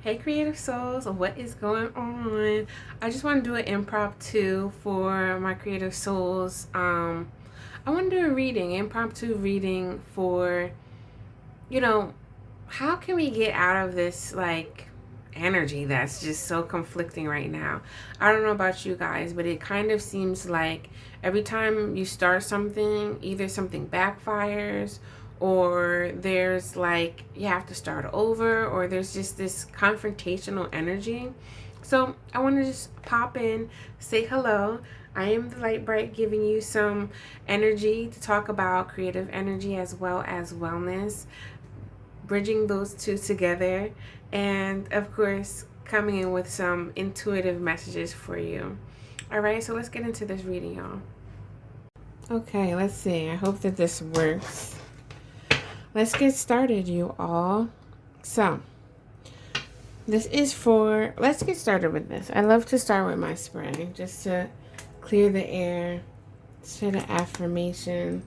Hey creative souls, what is going on? I just want to do an impromptu for my creative souls. I want to do a impromptu reading for, you know, how can we get out of this like energy that's just so conflicting right now? I don't know about you guys, but it kind of seems like every time you start something, either something backfires or there's like you have to start over or there's just this confrontational energy. So I want to just pop in, say hello. I am the Light Bright giving you some energy to talk about creative energy as well as wellness, bridging those two together, and of course, coming in with some intuitive messages for you. All right, so let's get into this reading, y'all. Okay, let's see. I hope that this works. Let's get started, you all. So, let's get started with this. I love to start with my spray just to clear the air, set an affirmation,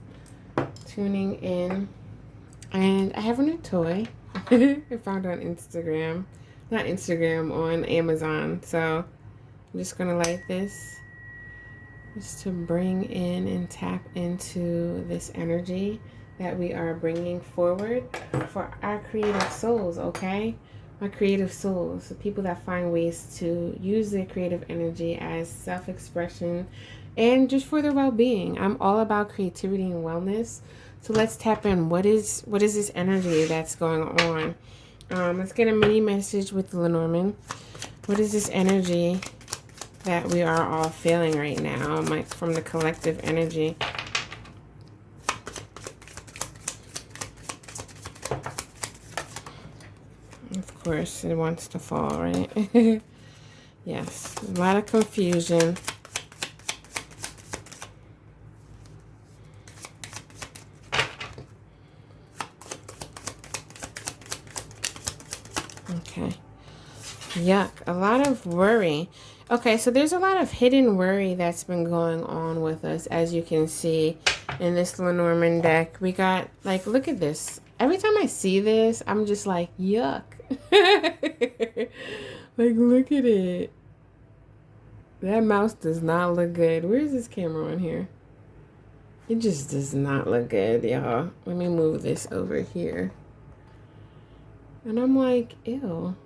tuning in. And I have a new toy I found on Instagram. Not Instagram, on Amazon. So I'm just going to light this just to bring in and tap into this energy that we are bringing forward for our creative souls, okay? My creative souls, the people that find ways to use their creative energy as self-expression and just for their well-being. I'm all about creativity and wellness. So let's tap in. What is this energy that's going on? Let's get a mini message with Lenormand. What is this energy that we are all feeling right now, like from the collective energy? Of course, it wants to fall, right? Yes, a lot of confusion. Okay. Yuck. A lot of worry. Okay, so there's a lot of hidden worry that's been going on with us, as you can see in this Lenormand deck. We got, like, look at this. Every time I see this, I'm just like, yuck. Like, look at it. That mouse does not look good. Where's this camera on here? It just does not look good, y'all. Let me move this over here. And I'm like, ew.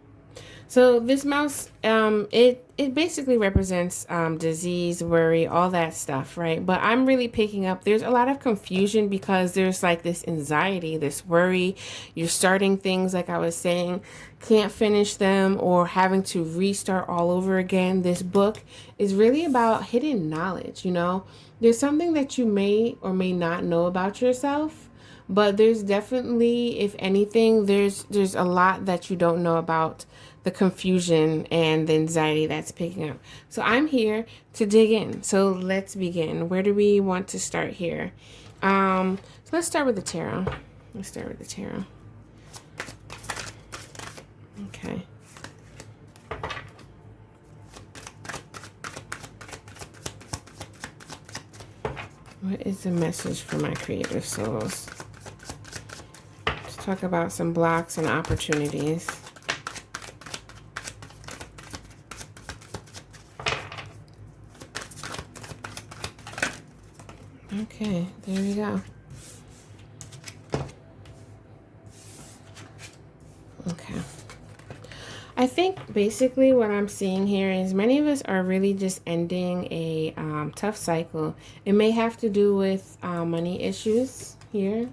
So this mouse, it basically represents disease, worry, all that stuff, right? But I'm really picking up, there's a lot of confusion because there's like this anxiety, this worry. You're starting things, like I was saying, can't finish them or having to restart all over again. This book is really about hidden knowledge, you know? There's something that you may or may not know about yourself. But there's definitely, if anything, there's a lot that you don't know about the confusion and the anxiety that's picking up. So I'm here to dig in. So let's begin. Where do we want to start here? So let's start with the tarot. Let's start with the tarot. Okay. What is the message for my creative souls? Let's talk about some blocks and opportunities. Okay, there we go. Okay. I think basically what I'm seeing here is many of us are really just ending a tough cycle. It may have to do with money issues here.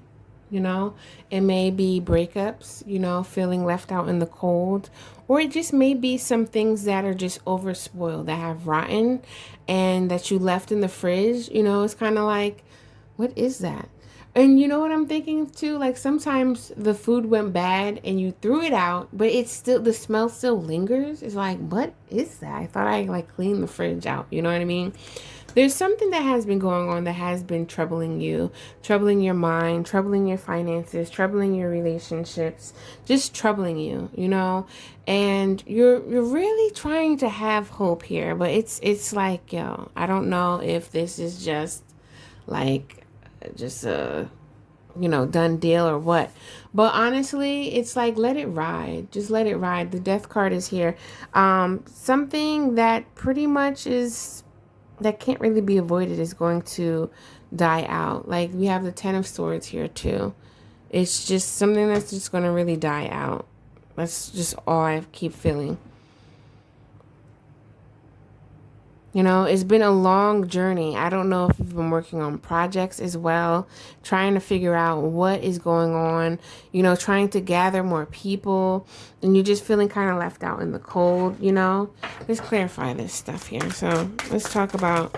You know, it may be breakups, you know, feeling left out in the cold, or it just may be some things that are just overspoiled, that have rotten and that you left in the fridge. You know, it's kind of like, what is that? And you know what I'm thinking too? Like sometimes the food went bad and you threw it out, but it's still, the smell still lingers. It's like, what is that? I thought I like cleaned the fridge out. You know what I mean? There's something that has been going on that has been troubling you, troubling your mind, troubling your finances, troubling your relationships, just troubling you, you know? And you're really trying to have hope here, but it's like, yo, I don't know if this is just like just a done deal or what. But honestly, it's like, let it ride. Just let it ride. The death card is here. Something that pretty much that can't really be avoided is going to die out. Like, we have the Ten of Swords here too. It's just something that's just going to really die out. That's just all I keep feeling. It's been a long journey. I don't know if you've been working on projects as well, trying to figure out what is going on, trying to gather more people, and you're just feeling kind of left out in the cold. Let's clarify this stuff here. So let's talk about,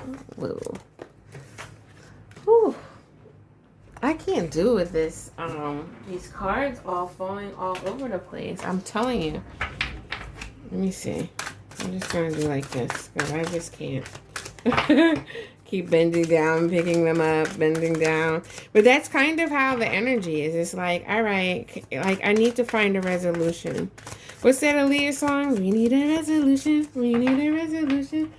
whew, I can't do with this, these cards all falling all over the place. I'm telling you. Let me see. I'm just going to do like this because I just can't. Keep bending down, picking them up, bending down. But that's kind of how the energy is. It's like, all right, like I need to find a resolution. What's that Aaliyah song? We need a resolution. We need a resolution.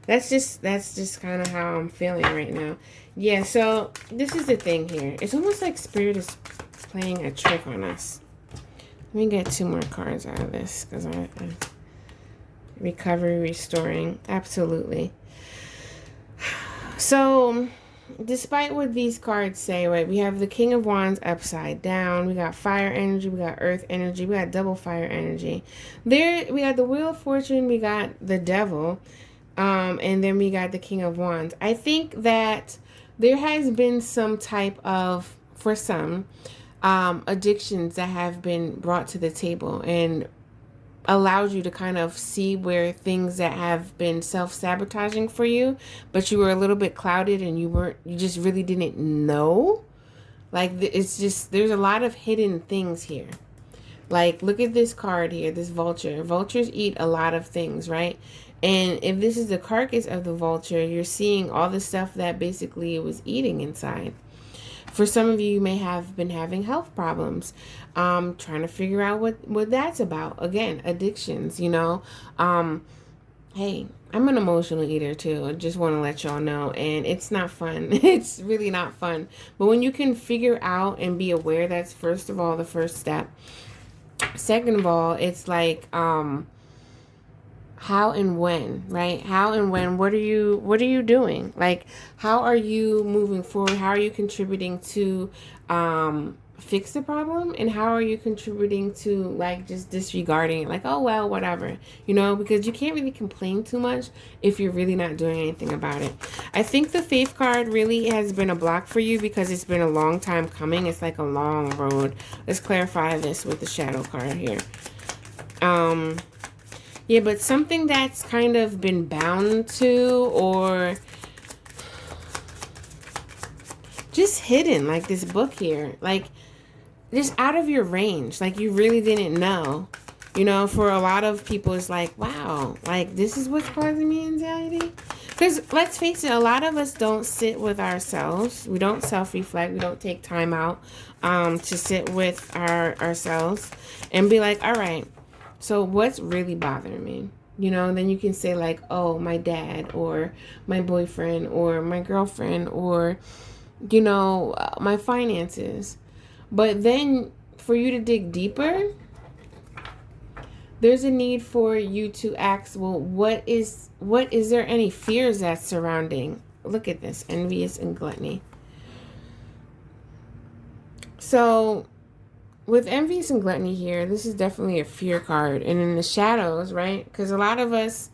That's just kind of how I'm feeling right now. Yeah, so this is the thing here. It's almost like Spirit is playing a trick on us. Let me get 2 more cards out of this because I recovery, restoring, absolutely. So, despite what these cards say, right? We have the King of Wands upside down. We got fire energy. We got earth energy. We got double fire energy. There, we got the Wheel of Fortune. We got the Devil, and then we got the King of Wands. I think that there has been some type of, for some, addictions that have been brought to the table and allowed you to kind of see where things that have been self-sabotaging for you, but you were a little bit clouded and you just really didn't know. Like, it's just, there's a lot of hidden things here. Like, look at this card here, this vulture. Vultures eat a lot of things, right? And if this is the carcass of the vulture, you're seeing all the stuff that basically it was eating inside. For some of you may have been having health problems, trying to figure out what that's about. Again, addictions, Hey, I'm an emotional eater too. I just want to let y'all know. And it's not fun. It's really not fun. But when you can figure out and be aware, that's first of all the first step. Second of all, it's like, how and when, right? How and when, what are you doing? Like, how are you moving forward? How are you contributing to fix the problem? And how are you contributing to, like, just disregarding it? Like, oh, well, whatever, because you can't really complain too much if you're really not doing anything about it. I think the Faith card really has been a block for you because it's been a long time coming. It's like a long road. Let's clarify this with the Shadow card here. Yeah, but something that's kind of been bound to or just hidden, like this book here, like just out of your range, like you really didn't know. For a lot of people, it's like, wow, like this is what's causing me anxiety. Because let's face it, a lot of us don't sit with ourselves. We don't self-reflect. We don't take time out to sit with ourselves and be like, all right, so what's really bothering me? Then you can say like, oh, my dad or my boyfriend or my girlfriend or, my finances. But then for you to dig deeper, there's a need for you to ask, well, what is there any fears that's surrounding? Look at this, envious and gluttony. So with envious and gluttony here, this is definitely a fear card. And in the shadows, right? Because a lot of us,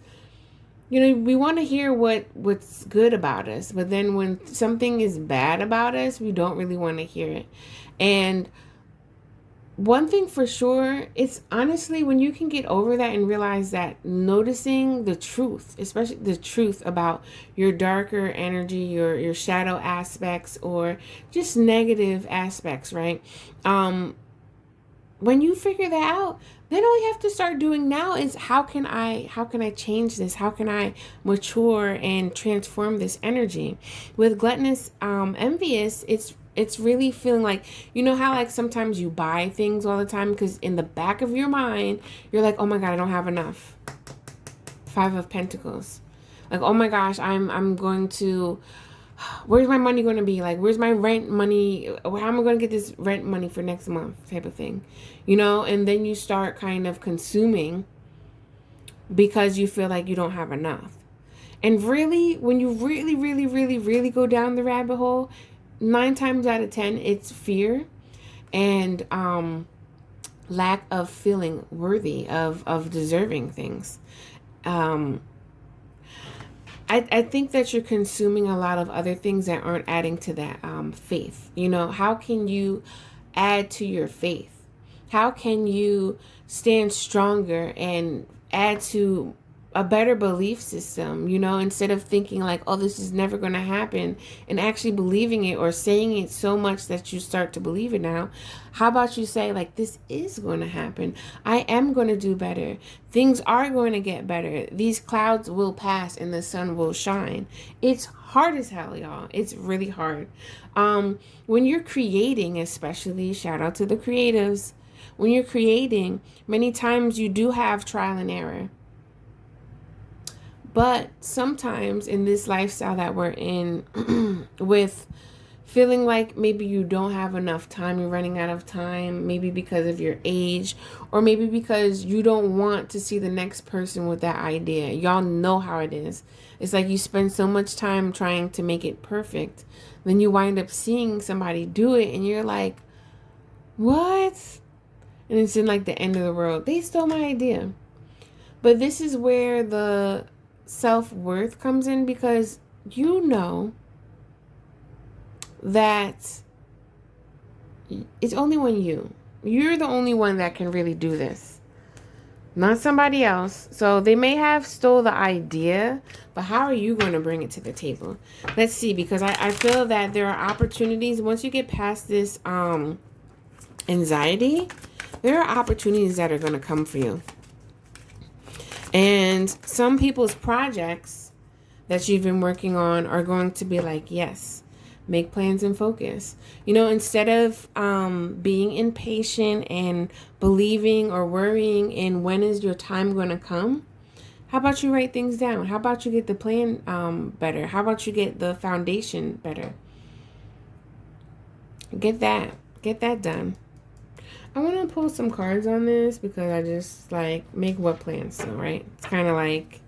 we want to hear what's good about us. But then when something is bad about us, we don't really want to hear it. And one thing for sure, it's honestly when you can get over that and realize that noticing the truth, especially the truth about your darker energy, your shadow aspects or just negative aspects, right? When you figure that out, then all you have to start doing now is how can I change this? How can I mature and transform this energy? With gluttonous, envious, it's really feeling like, how like sometimes you buy things all the time because in the back of your mind, you're like, oh my God, I don't have enough. 5 of Pentacles. Like, oh my gosh, I'm going to where's my money going to be? Like, where's my rent money? How am I going to get this rent money for next month type of thing, and then you start kind of consuming because you feel like you don't have enough. And really, when you really, really, really, really go down the rabbit hole, 9 times out of 10, it's fear and lack of feeling worthy of deserving things. I think that you're consuming a lot of other things that aren't adding to that faith. How can you add to your faith? How can you stand stronger and add to a better belief system, instead of thinking like, oh, this is never going to happen, and actually believing it or saying it so much that you start to believe it now? How about you say, like, this is going to happen. I am going to do better. Things are going to get better. These clouds will pass and the sun will shine. It's hard as hell, y'all. It's really hard. When you're creating, especially, shout out to the creatives. When you're creating, many times you do have trial and error. But sometimes in this lifestyle that we're in, with feeling like maybe you don't have enough time, you're running out of time, maybe because of your age, or maybe because you don't want to see the next person with that idea. Y'all know how it is. It's like you spend so much time trying to make it perfect. Then you wind up seeing somebody do it and you're like, what? And it's in like the end of the world. They stole my idea. But this is where the self-worth comes in, because you know that it's only when you're the only one that can really do this, not somebody else. So they may have stole the idea, but how are you going to bring it to the table? Let's see, because I feel that there are opportunities once you get past this anxiety. There are opportunities that are going to come for you. And some people's projects that you've been working on are going to be like, yes, make plans and focus. Instead of being impatient and believing or worrying in when is your time going to come, how about you write things down? How about you get the plan better? How about you get the foundation better? Get that done. I want to pull some cards on this because I just like make what plans so, right? It's kind of like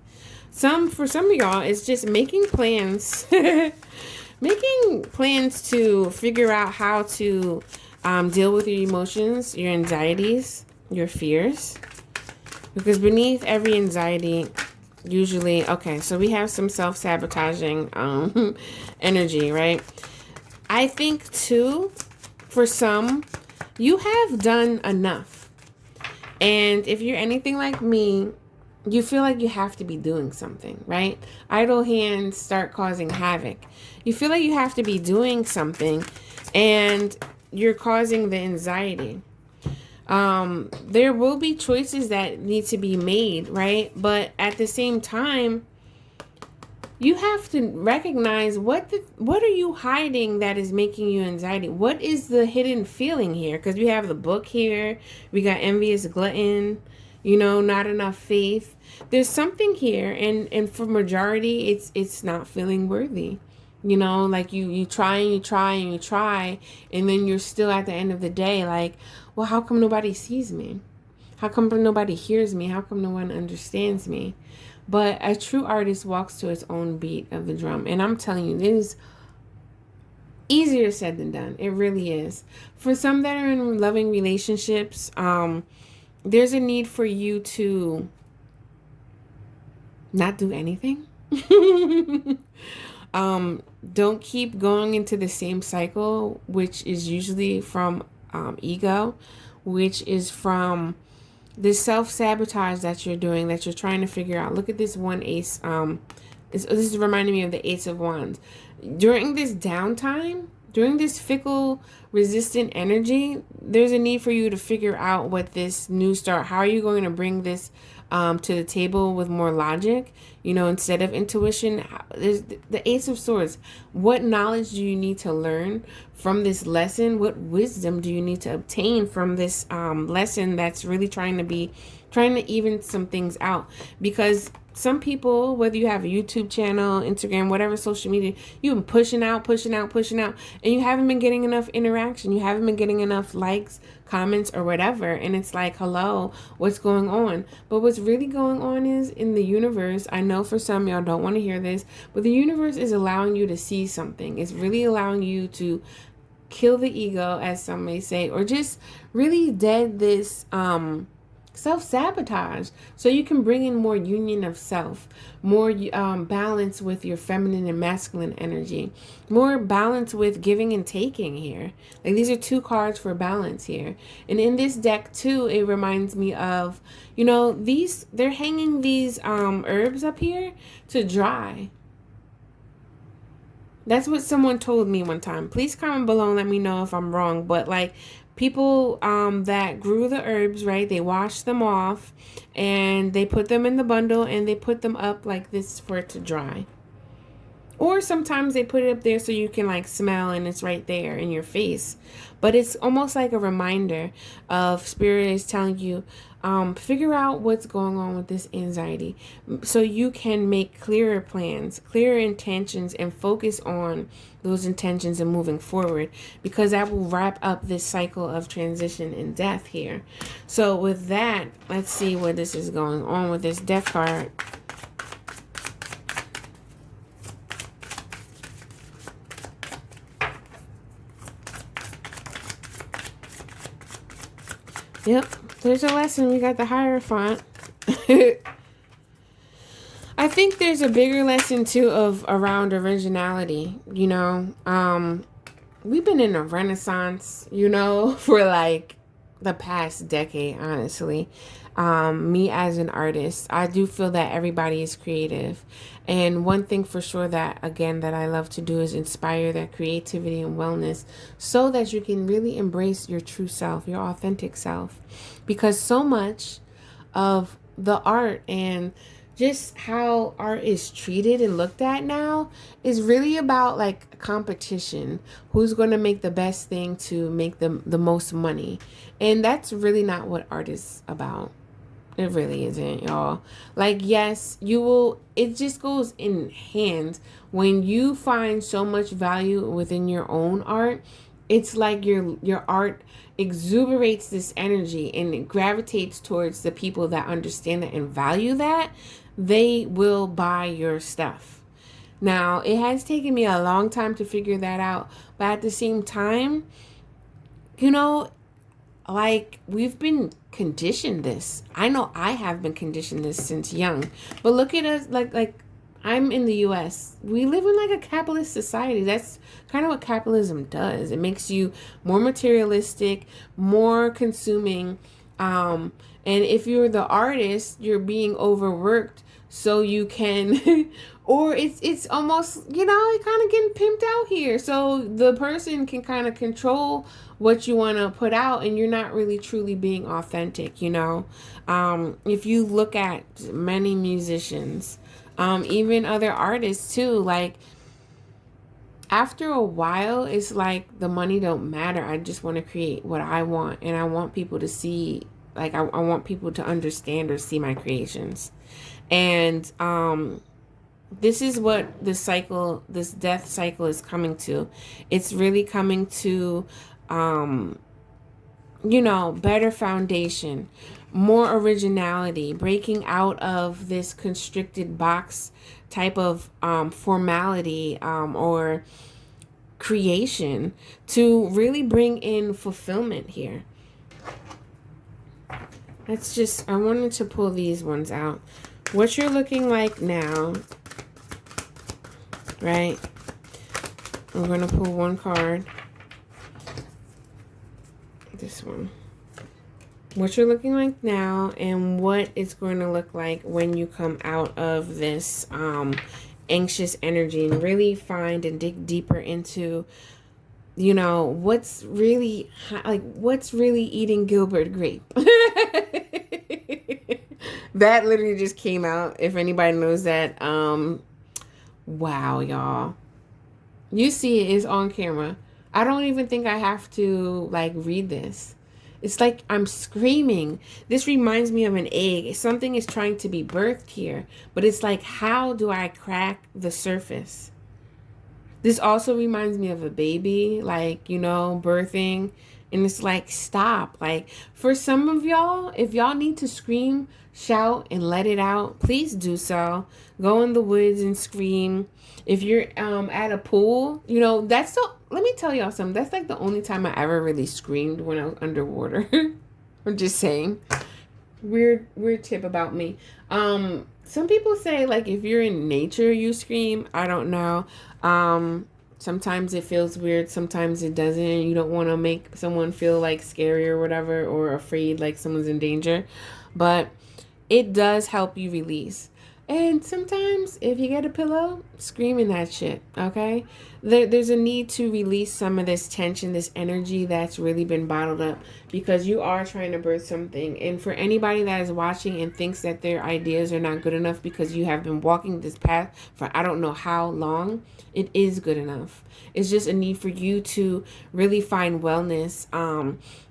for some of y'all, it's just making plans, making plans to figure out how to deal with your emotions, your anxieties, your fears. Because beneath every anxiety, usually, okay, so we have some self-sabotaging energy, right? I think too, for some, you have done enough. And if you're anything like me, you feel like you have to be doing something, right? Idle hands start causing havoc. You feel like you have to be doing something and you're causing the anxiety. There will be choices that need to be made, right? But at the same time, you have to recognize what are you hiding that is making you anxiety? What is the hidden feeling here? Because we have the book here. We got envious glutton, not enough faith. There's something here. And for majority, it's not feeling worthy. Like you try and you try and you try. And then you're still at the end of the day like, well, how come nobody sees me? How come nobody hears me? How come no one understands me? But a true artist walks to his own beat of the drum. And I'm telling you, it is easier said than done. It really is. For some that are in loving relationships, there's a need for you to not do anything. Don't keep going into the same cycle, which is usually from ego, which is from this self-sabotage that you're doing, that you're trying to figure out. Look at this one ace. This is reminding me of the Ace of Wands. During this downtime, during this fickle, resistant energy, there's a need for you to figure out what this new start, how are you going to bring this to the table with more logic, instead of intuition. There's the Ace of Swords. What knowledge do you need to learn from this lesson? What wisdom do you need to obtain from this lesson that's really trying to even some things out? Because some people, whether you have a YouTube channel, Instagram, whatever social media, you've been pushing out, and you haven't been getting enough interaction. You haven't been getting enough likes, comments, or whatever. And it's like, hello, what's going on? But what's really going on is in the universe, I know for some y'all don't want to hear this, but the universe is allowing you to see something. It's really allowing you to kill the ego, as some may say, or just really dead this self-sabotage, so you can bring in more union of self, more balance with your feminine and masculine energy, more balance with giving and taking here. Like, these are two cards for balance here. And in this deck too, it reminds me of, they're hanging these herbs up here to dry. That's what someone told me one time. Please comment below and let me know if I'm wrong. But like, people that grew the herbs, right, they washed them off and they put them in the bundle and they put them up like this for it to dry. Or sometimes they put it up there so you can like smell and it's right there in your face. But it's almost like a reminder of Spirit is telling you, figure out what's going on with this anxiety so you can make clearer plans, clearer intentions, and focus on those intentions and moving forward, because that will wrap up this cycle of transition and death here. So with that, let's see what this is going on with this death card. Yep, there's a lesson. We got the Hierophant. I think there's a bigger lesson too around originality. We've been in a renaissance, for like the past decade, honestly. Me as an artist, I do feel that everybody is creative. And one thing for sure that I love to do is inspire that creativity and wellness so that you can really embrace your true self, your authentic self. Because so much of the art and just how art is treated and looked at now is really about like competition. Who's going to make the best thing to make the most money? And that's really not what art is about. It really isn't, y'all. Like, yes, it just goes in hand. When you find so much value within your own art, it's like your art exuberates this energy and it gravitates towards the people that understand that and value that. They will buy your stuff. Now, it has taken me a long time to figure that out, but at the same time, like, we've been conditioned this. I know I have been conditioned this since young. But look at us, like I'm in the US. We live in like a capitalist society. That's kind of what capitalism does. It makes you more materialistic, more consuming. And if you're the artist, you're being overworked so you can or it's almost, it kind of getting pimped out here. So the person can kind of control what you want to put out and you're not really truly being authentic, If you look at many musicians, even other artists too, like after a while, it's like the money don't matter. I just want to create what I want, and I want people to see, like I want people to understand or see my creations. And this is what this death cycle is coming to. It's really coming to, better foundation, more originality, breaking out of this constricted box type of formality or creation to really bring in fulfillment here. I wanted to pull these ones out. What you're looking like now, right? I'm going to pull one card. This one. What you're looking like now and what it's going to look like when you come out of this anxious energy and really find and dig deeper into, what's really eating Gilbert Grape. That literally just came out. If anybody knows that, wow, y'all. You see it is on camera. I don't even think I have to like read this. It's like I'm screaming. This reminds me of an egg. Something is trying to be birthed here, but it's like, how do I crack the surface? This also reminds me of a baby, like, birthing. And it's like, stop. Like, for some of y'all, if y'all need to scream, shout, and let it out, please do so. Go in the woods and scream. If you're at a pool, that's the, let me tell y'all something. That's like the only time I ever really screamed, when I was underwater. I'm just saying. Weird tip about me. Some people say, like, if you're in nature you scream. I don't know. Sometimes it feels weird, sometimes it doesn't. You don't want to make someone feel like scary or whatever, or afraid like someone's in danger, but it does help you release. And sometimes, if you get a pillow, scream in that shit, okay? There's a need to release some of this tension, this energy that's really been bottled up, because you are trying to birth something. And for anybody that is watching and thinks that their ideas are not good enough because you have been walking this path for I don't know how long, it is good enough. It's just a need for you to really find wellness,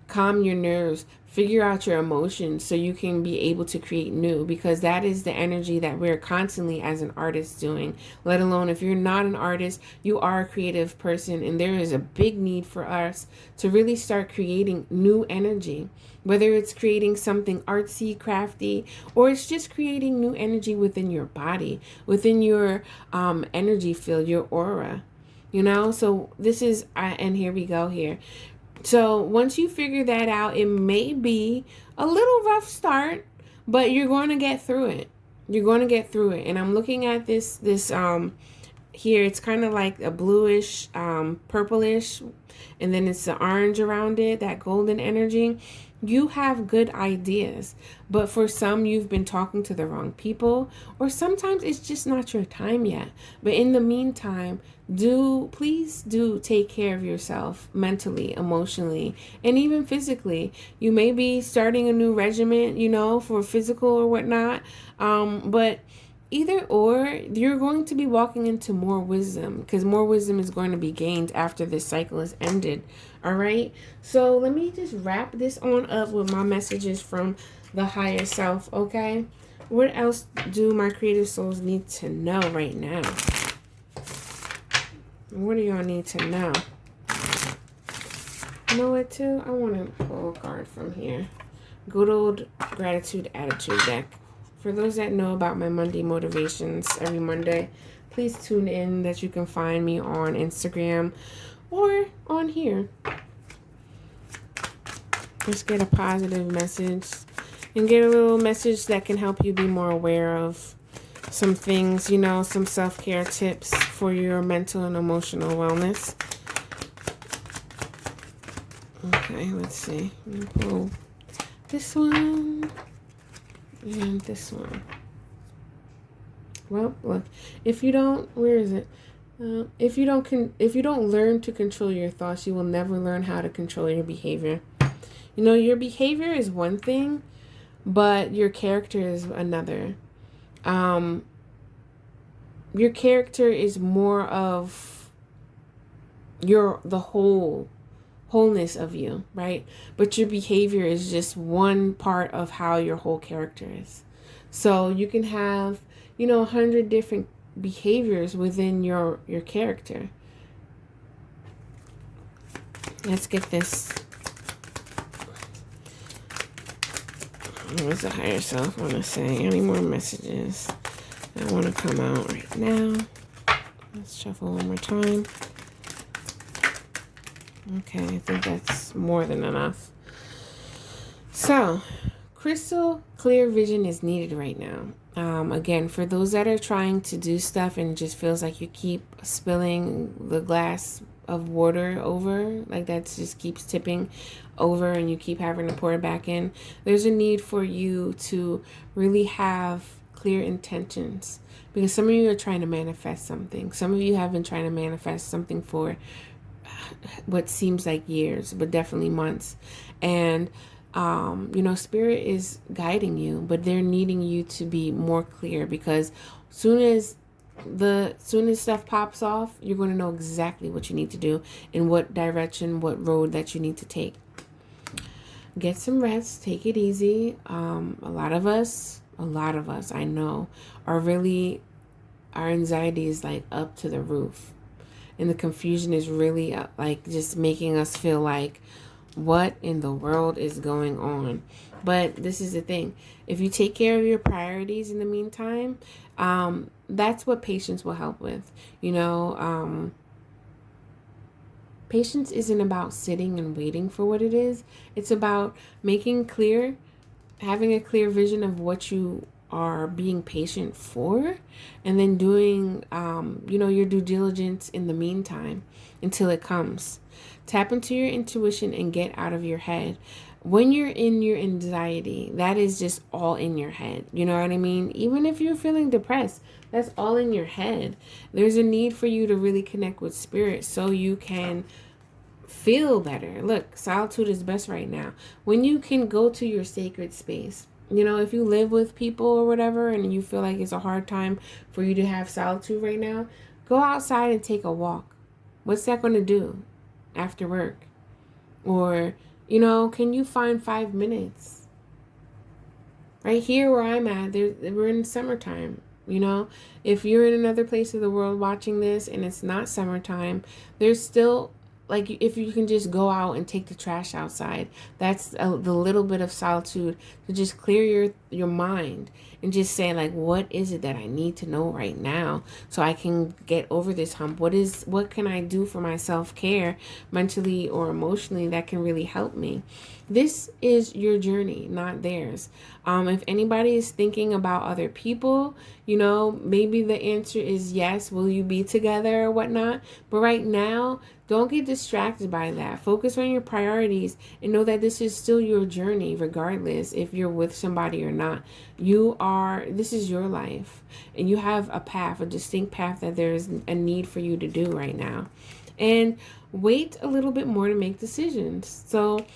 calm your nerves, figure out your emotions so you can be able to create new, because that is the energy that we're constantly as an artist doing. Let alone if you're not an artist, you are a creative person, and there is a big need for us to really start creating new energy, whether it's creating something artsy, crafty, or it's just creating new energy within your body, within your energy field, your aura. So this is and here we go here. So once you figure that out, it may be a little rough start, but you're going to get through it. You're going to get through it. And I'm looking at this here. It's kind of like a bluish, purplish, and then it's the orange around it, that golden energy. You have good ideas, but for some, you've been talking to the wrong people, or sometimes it's just not your time yet. But in the meantime, please do take care of yourself mentally, emotionally, and even physically. You may be starting a new regimen, for physical or whatnot, but either or, you're going to be walking into more wisdom, because more wisdom is going to be gained after this cycle is ended. All right. So let me just wrap this on up with my messages from the higher self. Okay. What else do my creative souls need to know right now? What do y'all need to know? You know what, too? I want to pull a card from here. Good old gratitude attitude deck. For those that know about my Monday motivations every Monday, please tune in. That you can find me on Instagram or on here. Just get a positive message and get a little message that can help you be more aware of some things, some self-care tips for your mental and emotional wellness. Okay, let's see. Let me pull this one and this one. Well, look, if you don't, where is it? If you don't learn to control your thoughts, you will never learn how to control your behavior. Your behavior is one thing, but your character is another. Your character is more of the wholeness of you, right? But your behavior is just one part of how your whole character is. So you can have, 100 different behaviors within your character. Let's get this. What's the higher self want to say? Any more messages that want to come out right now? Let's shuffle one more time. Okay, I think that's more than enough. So, crystal clear vision is needed right now. Again, for those that are trying to do stuff and it just feels like you keep spilling the glass of water over, like that just keeps tipping over and you keep having to pour it back in, there's a need for you to really have clear intentions, because some of you are trying to manifest something. Some of you have been trying to manifest something for what seems like years, but definitely months. And You know, spirit is guiding you, but they're needing you to be more clear, because soon as stuff pops off, you're going to know exactly what you need to do, in what direction, what road that you need to take. Get some rest, take it easy. A lot of us, I know, are really, our anxiety is like up to the roof, and the confusion is really like just making us feel like, what in the world is going on? But this is the thing. If you take care of your priorities in the meantime, that's what patience will help with. You know, patience isn't about sitting and waiting for what it is. It's about making clear, having a clear vision of what you are being patient for, and then doing, you know, your due diligence in the meantime until it comes. Tap into your intuition and get out of your head. When you're in your anxiety, that is just all in your head. You know what I mean? Even if you're feeling depressed, that's all in your head. There's a need for you to really connect with spirit so you can feel better. Look, solitude is best right now. When you can go to your sacred space. You know, if you live with people or whatever and you feel like it's a hard time for you to have solitude right now, go outside and take a walk. What's that going to do after work? Or, you know, can you find 5 minutes? Right here where I'm at, we're in summertime. You know, if you're in another place of the world watching this and it's not summertime, there's still, like, if you can just go out and take the trash outside, that's the little bit of solitude to just clear your mind and just say, like, what is it that I need to know right now so I can get over this hump? What can I do for my self-care mentally or emotionally that can really help me? This is your journey, not theirs. If anybody is thinking about other people, you know, maybe the answer is yes. Will you be together or whatnot? But right now, don't get distracted by that. Focus on your priorities and know that this is still your journey, regardless if you're with somebody or not. This is your life, and you have a path, a distinct path that there is a need for you to do right now. And wait a little bit more to make decisions. So,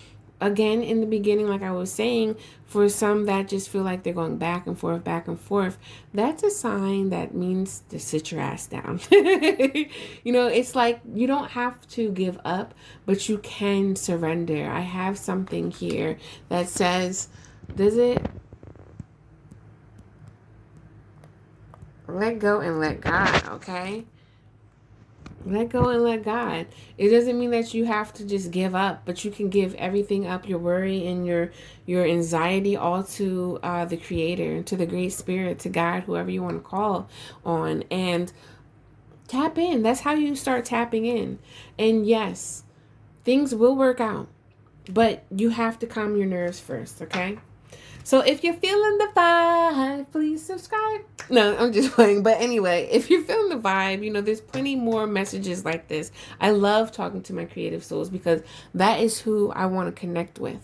again, in the beginning, like I was saying, for some that just feel like they're going back and forth, that's a sign that means to sit your ass down. You know, it's like you don't have to give up, but you can surrender. I have something here that says, does it let go and let God, okay? Let go and let God. It doesn't mean that you have to just give up, but you can give everything up, your worry and your anxiety, all to the Creator, to the Great Spirit, to God, whoever you want to call on, and tap in. That's how you start tapping in. And yes, things will work out, but you have to calm your nerves first, okay? So if you're feeling the vibe, please subscribe. No, I'm just playing. But anyway, if you're feeling the vibe, you know, there's plenty more messages like this. I love talking to my creative souls because that is who I want to connect with.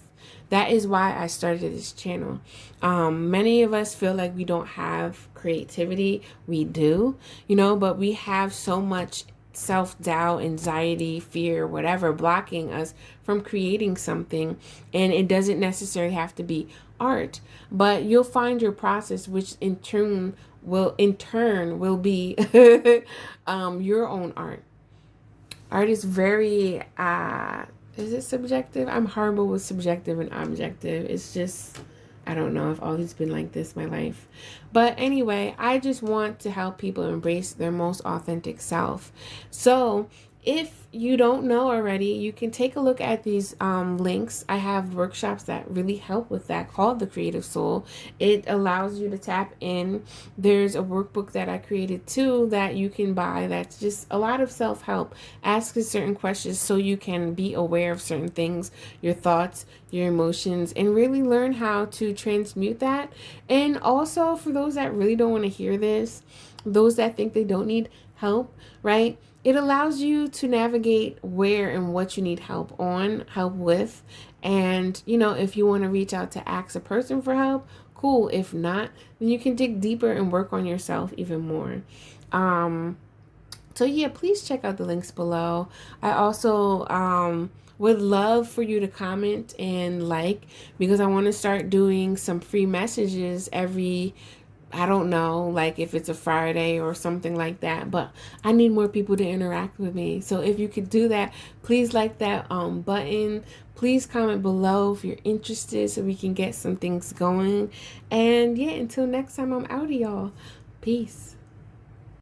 That is why I started this channel. Many of us feel like we don't have creativity. We do, you know, but we have so much self-doubt, anxiety, fear, whatever, blocking us from creating something. And it doesn't necessarily have to be art, but you'll find your process, which in turn will be your own art. Art is very is it subjective? I'm horrible with subjective and objective. It's just, I don't know if always been like this my life. But anyway, I just want to help people embrace their most authentic self. So if you don't know already, you can take a look at these links. I have workshops that really help with that called The Creative Soul. It allows you to tap in. There's a workbook that I created too that you can buy that's just a lot of self-help. Ask certain questions so you can be aware of certain things, your thoughts, your emotions, and really learn how to transmute that. And also for those that really don't want to hear this, those that think they don't need help, right? It allows you to navigate where and what you need help with. And, you know, if you want to reach out to ask a person for help, cool. If not, then you can dig deeper and work on yourself even more. So yeah, please check out the links below. I also Would love for you to comment and like, because I want to start doing some free messages every, I don't know, like if it's a Friday or something like that, but I need more people to interact with me. So if you could do that, please like that button. Please comment below if you're interested so we can get some things going. And yeah, until next time, I'm out of y'all. Peace.